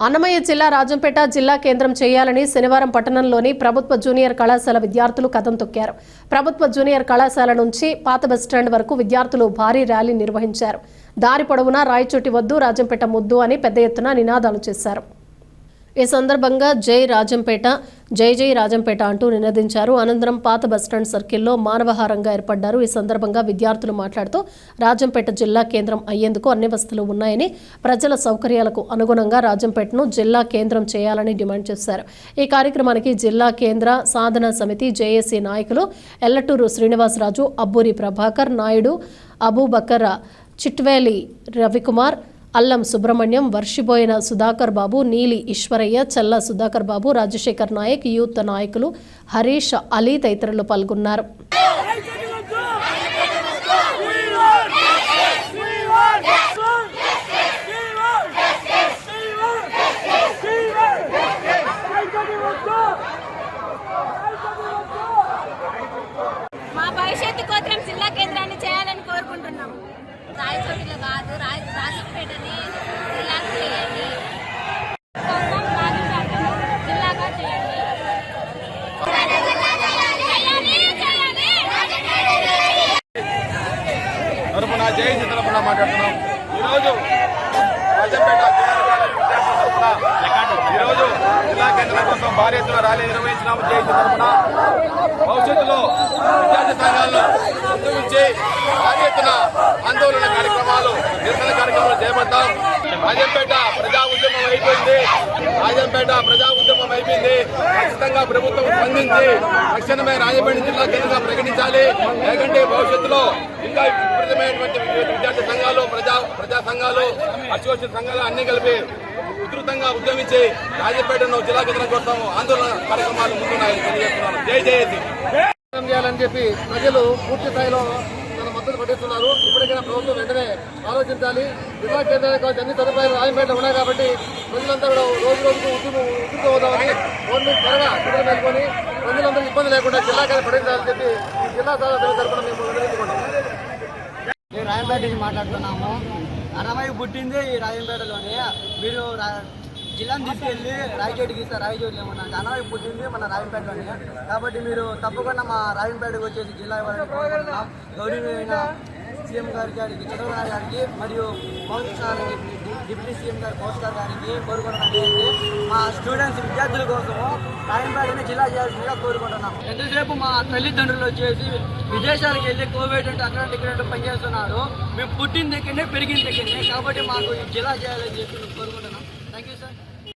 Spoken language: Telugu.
అన్నమయ్య జిల్లా రాజంపేట జిల్లా కేంద్రం చేయాలని శనివారం పట్టణంలోని ప్రభుత్వ జూనియర్ కళాశాల విద్యార్థులు కదం తొక్కారు. ప్రభుత్వ జూనియర్ కళాశాల నుంచి పాత బస్టాండ్ వరకు విద్యార్థులు భారీ ర్యాలీ నిర్వహించారు. దారి పొడవునా రాయచోటి వద్దు, రాజంపేట ముద్దు అని పెద్ద ఎత్తున నినాదాలు చేశారు. ఈ సందర్భంగా జై రాజంపేట, జై జై రాజంపేట అంటూ నినదించారు. అనంతరం పాత బస్టాండ్ సర్కిల్లో మానవహారంగా ఏర్పడ్డారు. ఈ సందర్భంగా విద్యార్థులు మాట్లాడుతూ రాజంపేట జిల్లా కేంద్రం అయ్యేందుకు అన్ని వసతులు ఉన్నాయని, ప్రజల సౌకర్యాలకు అనుగుణంగా రాజంపేటను జిల్లా కేంద్రం చేయాలని డిమాండ్ చేశారు. ఈ కార్యక్రమానికి జిల్లా కేంద్ర సాధన సమితి జేఏసీ నాయకులు ఎల్లటూరు శ్రీనివాసరాజు, అబ్బూరి ప్రభాకర్ నాయుడు, అబూబకర్, చిట్వేలి రవికుమార్, అల్లం సుబ్రహ్మణ్యం, వర్షిబోయిన సుధాకర్ బాబు, నీలి ఈశ్వరయ్య, చల్ల సుధాకర్ బాబు, రాజశేఖర్ నాయక్, యూత్ నాయకులు హరీష్, అలీ తదితరులు పాల్గొన్నారు. మా భవిష్యత్తు కోసం జిల్లా కేంద్రాన్ని చేయాలని కోరుకుంటున్నాం. రాయచోటిలో కాదు, రాజంపేటని జిల్లాగా చేయండి. జిల్లాగా చేయండి. తరపున జేఏసీ తరపున మాట్లాడుతున్నాం. ఈరోజు రాజంపేట ఈరోజు జిల్లా కేంద్రం కోసం భారీ ఎత్తున ర్యాలీ నిర్వహించినాము. జేఏసీ తరపున భవిష్యత్తులో విద్యార్థి సంఘాలను ముందుంచి భారీ ఎత్తున ఆందోళన కార్యక్రమాలు, నిరసన కార్యక్రమాలు చేపడతాం. రాజంపేట ప్రజా ఉద్యమం అయిపోయింది. ఖచ్చితంగా ప్రభుత్వం స్పందించి తక్షణమే రాజంపేట జిల్లా కేంద్రంగా ప్రకటించాలి. లేకంటే భవిష్యత్తులో ఇంకా విపరీతమైనటువంటి విద్యార్థి సంఘాలు, ప్రజా సంఘాలు, అసోసియేషన్ సంఘాలు అన్ని కలిపి ఉధృతంగా ఉద్యమించి రాజంపేటను జిల్లా కేంద్రం కోసం ఆందోళన కార్యక్రమాలు ముందున్నాయని తెలియజేస్తున్నాను. జై జేఏసీ చేయాలని చెప్పి ప్రజలు పూర్తి స్థాయిలో మద్దతు పట్టిస్తున్నారు. ఇప్పటికైనా ప్రభుత్వం వెంటనే ఆలోచించాలి. జిల్లా కేంద్రానికి అన్ని సదుపాయాలు రాజంపేటలో ఉన్నాయి కాబట్టి ప్రజలంతా కూడా రోజు రోజుకు ఉద్దుకుపోదామని గవర్నమెంట్ త్వరగా చర్యలు మేల్కొని ప్రజలందరూ ఇబ్బంది లేకుండా జిల్లా కేంద్రం ప్రకటించాలని చెప్పి జిల్లా సాధన తరఫున మేము నిర్వహించుకుంటాం. మేము రాజంపేట నుంచి మాట్లాడుతున్నాము. అన్నమయ్య పుట్టింది ఈ రాజంపేటలోనే. మీరు జిల్లాను తీసుకెళ్ళి రాయచోటికి ఇస్తారు. రాయచోటిలో ఏమన్నా అన్నమయ్య పుట్టింది మన రాజంపేటలోనే. కాబట్టి మీరు తప్పకుండా మా రాజంపేటకు వచ్చేసి జిల్లా ఇవ్వాలని కోరుకుంటున్నాం. గౌరవనీయమైన సీఎం గారికి, చంద్రబాబు గారికి మరియు డిప్యూటీ సీఎం గారు కౌన్సిలర్ గారికి కోరుకుంటున్నాం. మా స్టూడెంట్స్ విద్యార్థుల కోసము రాజంపేటని జిల్లా చేయాల్సిందిగా కోరుకుంటున్నాం. ఎంతసేపు మా తల్లిదండ్రులు వచ్చేసి విదేశాలకు వెళ్ళి కోవిడ్ అంటే అక్కడ ఇక్కడ పనిచేస్తున్నారు. మేము పుట్టిన దగ్గరనే పెరిగిన దగ్గరనే. కాబట్టి మాకు జిల్లా చేయాలని చెప్పి కోరుకుంటున్నాం. Thank you sir.